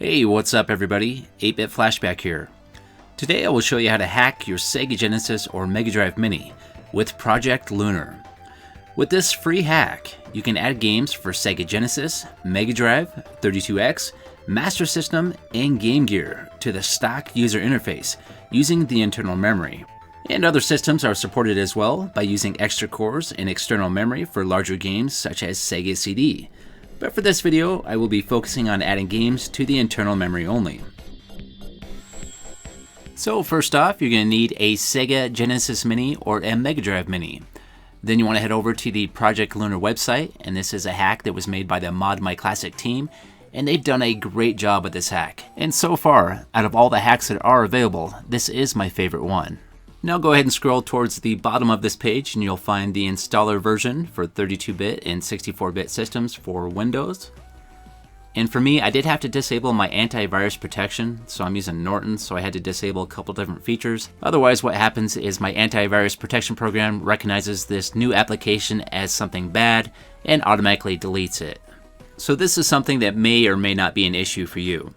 Hey, what's up everybody? 8-Bit Flashback here. Today I will show you how to hack your Sega Genesis or Megadrive Mini with Project Lunar. With this free hack, you can add games for Sega Genesis, Megadrive, 32X, MasterSystem, and Game Gear to the stock user interface using the internal memory. And other systems are supported as well by using extra cores and external memory for larger games such as Sega CD. But for this video, I will be focusing on adding games to the internal memory only. So first off, you're going to need a Sega Genesis Mini or a Megadrive Mini. Then you want to head over to the Project Lunar website, and this is a hack that was made by the Mod My Classic team, and they've done a great job with this hack. And so far, out of all the hacks that are available, this is my favorite one. Now go ahead and scroll towards the bottom of this page and you'll find the installer version for 32-bit and 64-bit systems for Windows. And for me, I did have to disable my antivirus protection, so I'm using Norton, so I had to disable a couple different features. Otherwise, what happens is my antivirus protection program recognizes this new application as something bad and automatically deletes it. So this is something that may or may not be an issue for you.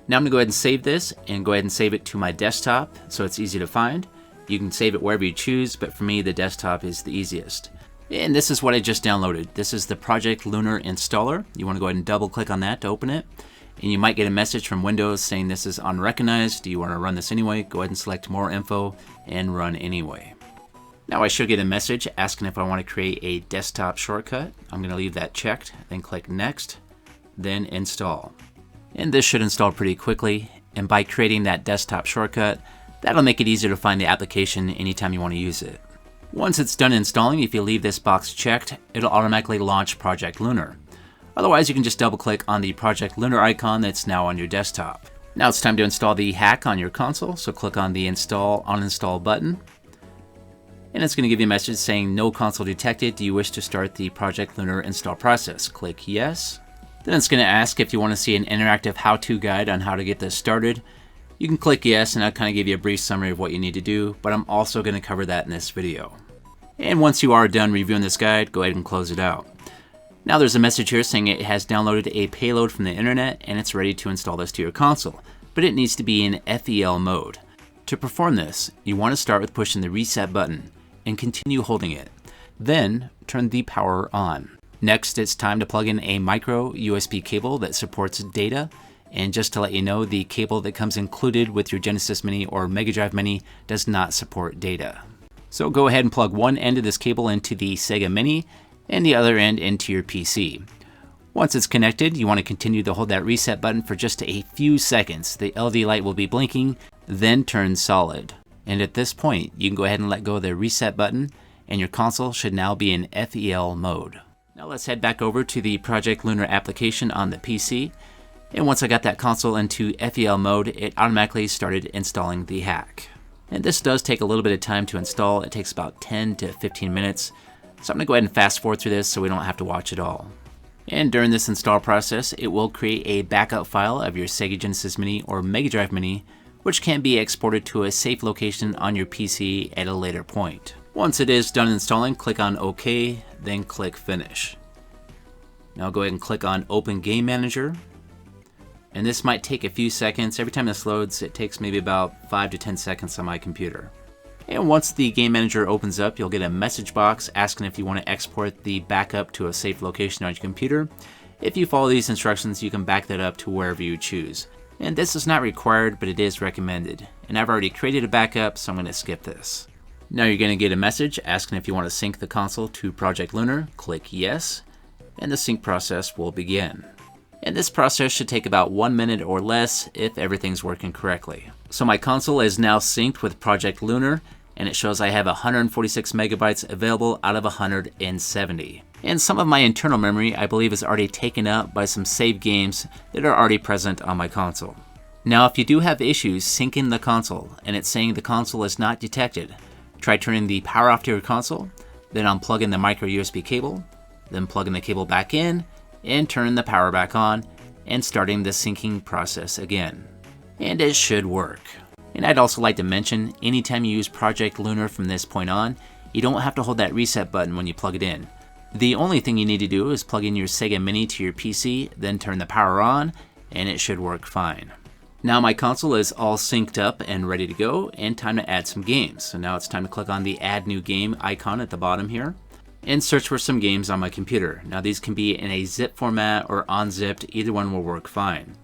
Now I'm going to go ahead and save this and go ahead and save it to my desktop so it's easy to find. You can save it wherever you choose, but for me, the desktop is the easiest. And this is what I just downloaded. This is the Project Lunar installer. You want to go ahead and double click on that to open it. And you might get a message from Windows saying this is unrecognized. Do you want to run this anyway? Go ahead and select more info and run anyway. Now I should get a message asking if I want to create a desktop shortcut. I'm going to leave that checked, then click next, then install. And this should install pretty quickly. And by creating that desktop shortcut, that'll make it easier to find the application anytime you want to use it. Once it's done installing, if you leave this box checked, it'll automatically launch Project Lunar. Otherwise, you can just double click on the Project Lunar icon that's now on your desktop. Now it's time to install the hack on your console, so click on the Uninstall button. And it's going to give you a message saying no console detected. Do you wish to start the Project Lunar install process? Click yes. Then it's going to ask if you want to see an interactive how-to guide on how to get this started. You can click yes, and I'll kind of give you a brief summary of what you need to do, but I'm also going to cover that in this video. And once you are done reviewing this guide, go ahead and close it out. Now there's a message here saying it has downloaded a payload from the internet and it's ready to install this to your console, but it needs to be in FEL mode. To perform this, you want to start with pushing the reset button and continue holding it. Then turn the power on. Next, it's time to plug in a micro USB cable that supports data. And just to let you know, the cable that comes included with your Genesis Mini or Megadrive Mini does not support data. So go ahead and plug one end of this cable into the Sega Mini and the other end into your PC. Once it's connected, you want to continue to hold that reset button for just a few seconds. The LED light will be blinking, then turn solid. And at this point, you can go ahead and let go of the reset button and your console should now be in FEL mode. Now let's head back over to the Project Lunar application on the PC. And once I got that console into FEL mode, it automatically started installing the hack. And this does take a little bit of time to install. It takes about 10 to 15 minutes. So I'm going to go ahead and fast forward through this so we don't have to watch it all. And during this install process, it will create a backup file of your Sega Genesis Mini or Megadrive Mini, which can be exported to a safe location on your PC at a later point. Once it is done installing, click on OK, then click Finish. Now go ahead and click on Open Game Manager. And this might take a few seconds. Every time this loads, it takes maybe about 5 to 10 seconds on my computer. And once the game manager opens up, you'll get a message box asking if you want to export the backup to a safe location on your computer. If you follow these instructions, you can back that up to wherever you choose. And this is not required, but it is recommended. And I've already created a backup, so I'm going to skip this. Now you're going to get a message asking if you want to sync the console to Project Lunar. Click yes, and the sync process will begin. And this process should take about 1 minute or less if everything's working correctly. So my console is now synced with Project Lunar, and it shows I have 146 megabytes available out of 170. And some of my internal memory, I believe, is already taken up by some saved games that are already present on my console. Now, if you do have issues syncing the console, and it's saying the console is not detected, try turning the power off to your console, then unplugging the micro USB cable, then plugging the cable back in, and turn the power back on and starting the syncing process again. And it should work. And I'd also like to mention, anytime you use Project Lunar from this point on, you don't have to hold that reset button when you plug it in. The only thing you need to do is plug in your Sega Mini to your PC, then turn the power on, and it should work fine. Now my console is all synced up and ready to go, and time to add some games. So now it's time to click on the Add New Game icon at the bottom here and search for some games on my computer. Now these can be in a zip format or unzipped, either one will work fine.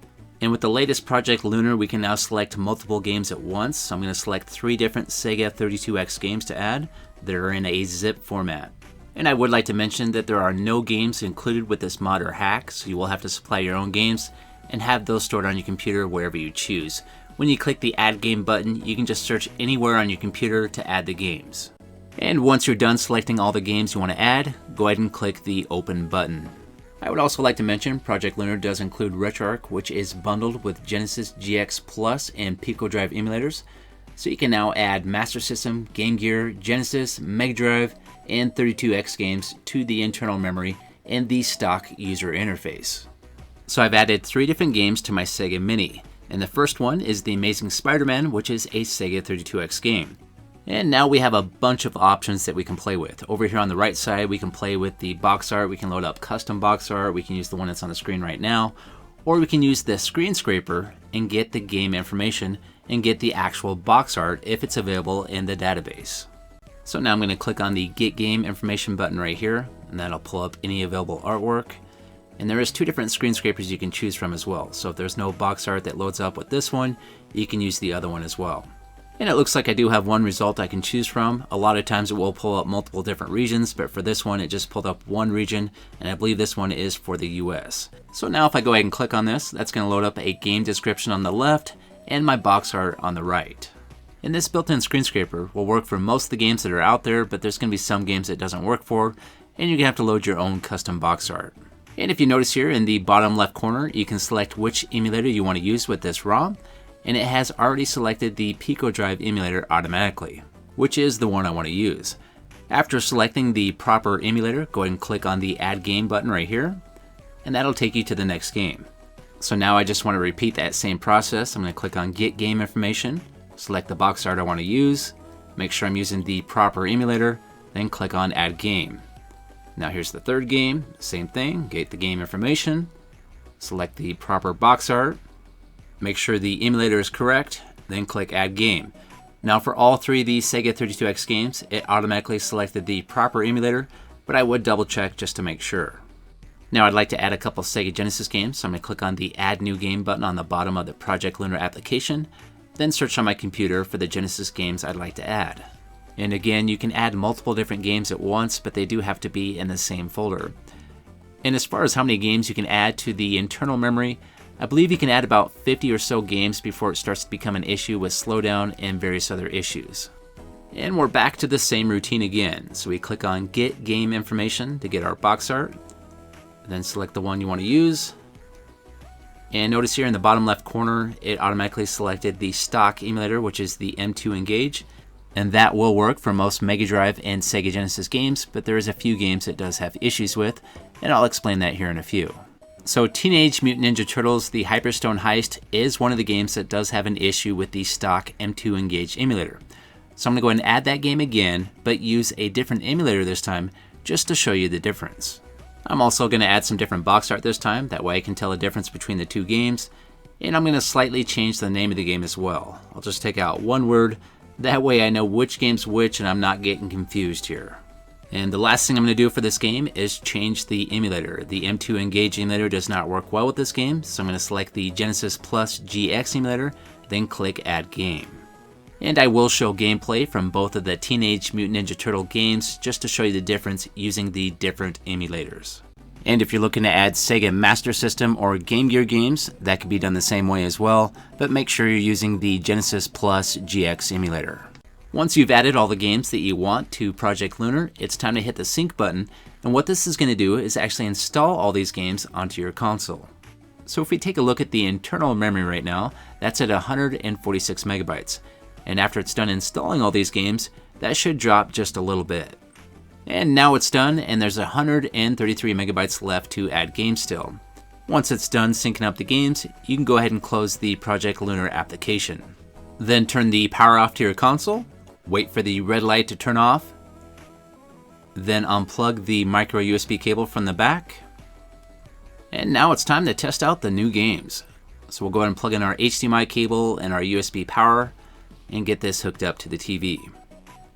And with the latest Project Lunar, we can now select multiple games at once. So I'm going to select 3 different Sega 32X games to add that are in a zip format. And I would like to mention that there are no games included with this mod or hack, so you will have to supply your own games and have those stored on your computer wherever you choose. When you click the Add Game button, you can just search anywhere on your computer to add the games. And once you're done selecting all the games you want to add, go ahead and click the Open button. I would also like to mention Project Lunar does include RetroArch, which is bundled with Genesis GX Plus and PicoDrive emulators, so you can now add MasterSystem, Game Gear, Genesis, Megadrive, and 32X games to the internal memory and the stock user interface. So I've added 3 different games to my Sega Mini, and the first one is The Amazing Spider-Man, which is a Sega 32X game. And now we have a bunch of options that we can play with. Over here on the right side, we can play with the box art, we can load up custom box art, we can use the one that's on the screen right now, or we can use the screen scraper and get the game information and get the actual box art if it's available in the database. So now I'm going to click on the Get Game Information button right here, and that'll pull up any available artwork. And there is 2 different screen scrapers you can choose from as well. So if there's no box art that loads up with this one, you can use the other one as well. And it looks like I do have one result I can choose from. A lot of times it will pull up multiple different regions, but for this one it just pulled up one region, and I believe this one is for the US. So now if I go ahead and click on this, that's going to load up a game description on the left and my box art on the right. And this built-in screen scraper will work for most of the games that are out there, but there's going to be some games it doesn't work for, and you're going to have to load your own custom box art. And if you notice here in the bottom left corner, you can select which emulator you want to use with this ROM, and it has already selected the PicoDrive emulator automatically, which is the one I want to use. After selecting the proper emulator, go ahead and click on the Add Game button right here, and that'll take you to the next game. So now I just want to repeat that same process. I'm going to click on Get Game Information, select the box art I want to use, make sure I'm using the proper emulator, then click on Add Game. Now here's the third game, same thing, get the game information, select the proper box art, make sure the emulator is correct, then click Add Game. Now for all 3 of these Sega 32X games, it automatically selected the proper emulator, but I would double check just to make sure. Now I'd like to add a couple Sega Genesis games, so I'm going to click on the Add New Game button on the bottom of the Project Lunar application, then search on my computer for the Genesis games I'd like to add. And again, you can add multiple different games at once, but they do have to be in the same folder. And as far as how many games you can add to the internal memory, I believe you can add about 50 or so games before it starts to become an issue with slowdown and various other issues. And we're back to the same routine again. So we click on Get Game Information to get our box art, then select the one you want to use. And notice here in the bottom left corner, it automatically selected the stock emulator, which is the M2 Engage. And that will work for most Megadrive and Sega Genesis games, but there is a few games it does have issues with, and I'll explain that here in a few. So Teenage Mutant Ninja Turtles The Hyperstone Heist is one of the games that does have an issue with the stock M2 Engage emulator. So I'm going to go ahead and add that game again, but use a different emulator this time, just to show you the difference. I'm also going to add some different box art this time, that way I can tell the difference between the 2 games, and I'm going to slightly change the name of the game as well. I'll just take out one word, that way I know which game's which and I'm not getting confused here. And the last thing I'm going to do for this game is change the emulator. The M2 Engage emulator does not work well with this game, so I'm going to select the Genesis Plus GX emulator, then click Add Game. And I will show gameplay from both of the Teenage Mutant Ninja Turtle games just to show you the difference using the different emulators. And if you're looking to add Sega Master System or Game Gear games, that can be done the same way as well, but make sure you're using the Genesis Plus GX emulator. Once you've added all the games that you want to Project Lunar, it's time to hit the sync button, and what this is going to do is actually install all these games onto your console. So if we take a look at the internal memory right now, that's at 146 megabytes. And after it's done installing all these games, that should drop just a little bit. And now it's done, and there's 133 megabytes left to add games still. Once it's done syncing up the games, you can go ahead and close the Project Lunar application. Then turn the power off to your console, wait for the red light to turn off, then unplug the micro USB cable from the back. And now it's time to test out the new games. So we'll go ahead and plug in our HDMI cable and our USB power and get this hooked up to the TV.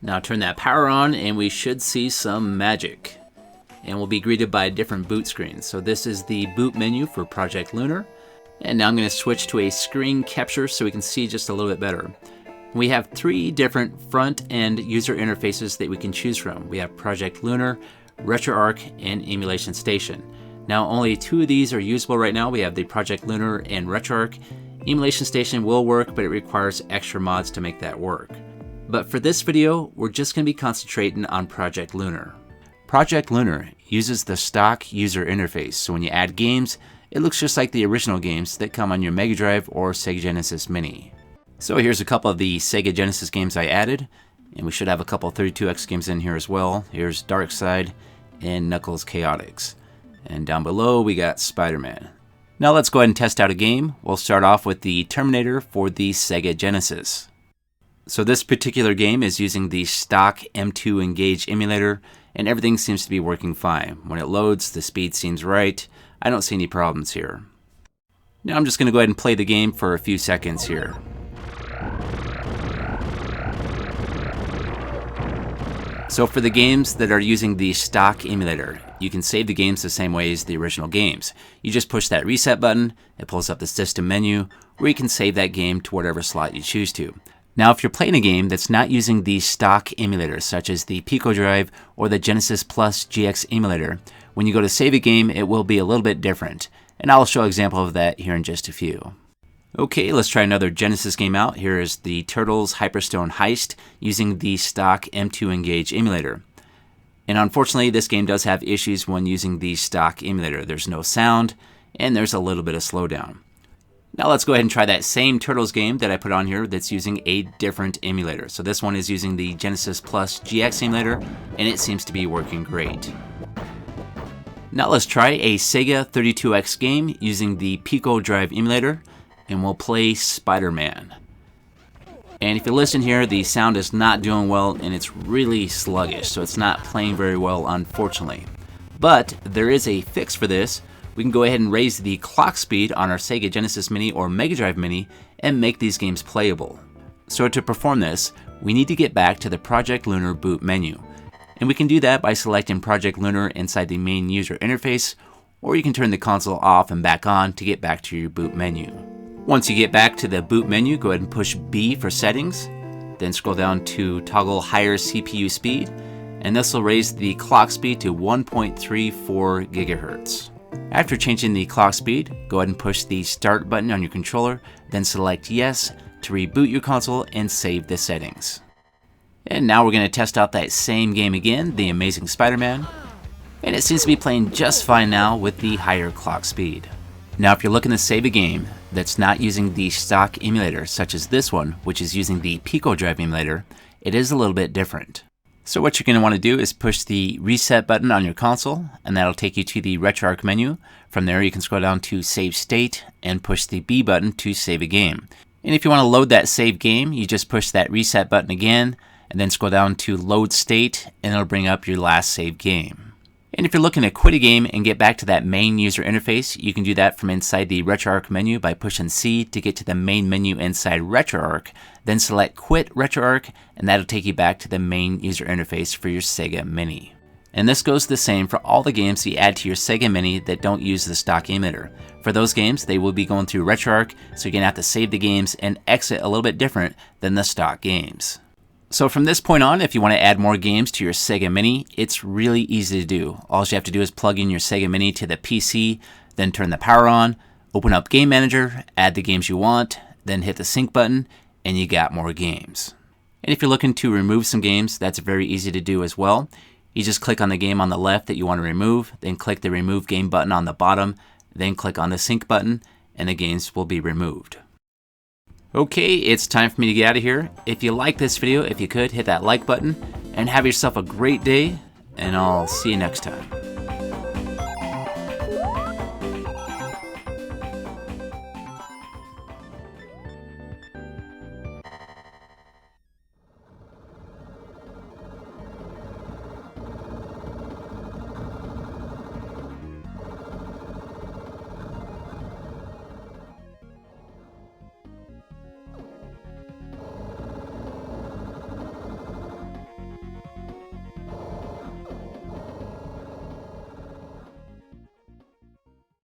Now turn that power on and we should see some magic. And we'll be greeted by a different boot screen. So this is the boot menu for Project Lunar. And now I'm going to switch to a screen capture so we can see just a little bit better. We have 3 different front-end user interfaces that we can choose from. We have Project Lunar, RetroArch, and Emulation Station. Now only 2 of these are usable right now. We have the Project Lunar and RetroArch. Emulation Station will work, but it requires extra mods to make that work. But for this video, we're just going to be concentrating on Project Lunar. Project Lunar uses the stock user interface, so when you add games, it looks just like the original games that come on your Megadrive or Sega Genesis Mini. So here's a couple of the Sega Genesis games I added, and we should have a couple 32X games in here as well. Here's Dark Side and Knuckles Chaotix. And down below we got Spider-Man. Now let's go ahead and test out a game. We'll start off with the Terminator for the Sega Genesis. So this particular game is using the stock M2 Engage emulator, and everything seems to be working fine. When it loads, the speed seems right. I don't see any problems here. Now I'm just going to go ahead and play the game for a few seconds here. So for the games that are using the stock emulator, you can save the games the same way as the original games. You just push that reset button, it pulls up the system menu, where you can save that game to whatever slot you choose to. Now if you're playing a game that's not using the stock emulator, such as the Drive or the Genesis Plus GX emulator, when you go to save a game, it will be a little bit different. And I'll show an example of that here in just a few. Okay, let's try another Genesis game out. Here is the Turtles Hyperstone Heist using the stock M2 Engage emulator. And unfortunately, this game does have issues when using the stock emulator. There's no sound, and there's a little bit of slowdown. Now let's go ahead and try that same Turtles game that I put on here that's using a different emulator. So this one is using the Genesis Plus GX emulator, and it seems to be working great. Now let's try a Sega 32X game using the Drive emulator, and we'll play Spider-Man. And if you listen here, the sound is not doing well and it's really sluggish, so it's not playing very well, unfortunately. But there is a fix for this. We can go ahead and raise the clock speed on our Sega Genesis Mini or Megadrive Mini and make these games playable. So to perform this, we need to get back to the Project Lunar boot menu. And we can do that by selecting Project Lunar inside the main user interface, or you can turn the console off and back on to get back to your boot menu. Once you get back to the boot menu, go ahead and push B for settings, then scroll down to toggle higher CPU speed, and this will raise the clock speed to 1.34 GHz. After changing the clock speed, go ahead and push the start button on your controller, then select yes to reboot your console and save the settings. And now we're going to test out that same game again, The Amazing Spider-Man, and it seems to be playing just fine now with the higher clock speed. Now if you're looking to save a game that's not using the stock emulator, such as this one, which is using the Drive emulator, it is a little bit different. So what you're going to want to do is push the reset button on your console, and that'll take you to the RetroArch menu. From there you can scroll down to Save State and push the B button to save a game. And if you want to load that saved game, you just push that reset button again, and then scroll down to Load State, and it'll bring up your last saved game. And if you're looking to quit a game and get back to that main user interface, you can do that from inside the RetroArch menu by pushing C to get to the main menu inside RetroArch, then select Quit RetroArch, and that'll take you back to the main user interface for your Sega Mini. And this goes the same for all the games you add to your Sega Mini that don't use the stock emulator. For those games, they will be going through RetroArch, so you're going to have to save the games and exit a little bit different than the stock games. So from this point on, if you want to add more games to your Sega Mini, it's really easy to do. All you have to do is plug in your Sega Mini to the PC, then turn the power on, open up Game Manager, add the games you want, then hit the sync button, and you got more games. And if you're looking to remove some games, that's very easy to do as well. You just click on the game on the left that you want to remove, then click the Remove Game button on the bottom, then click on the Sync button, and the games will be removed. Okay, it's time for me to get out of here. If you like this video, if you could, hit that like button, and have yourself a great day, and I'll see you next time.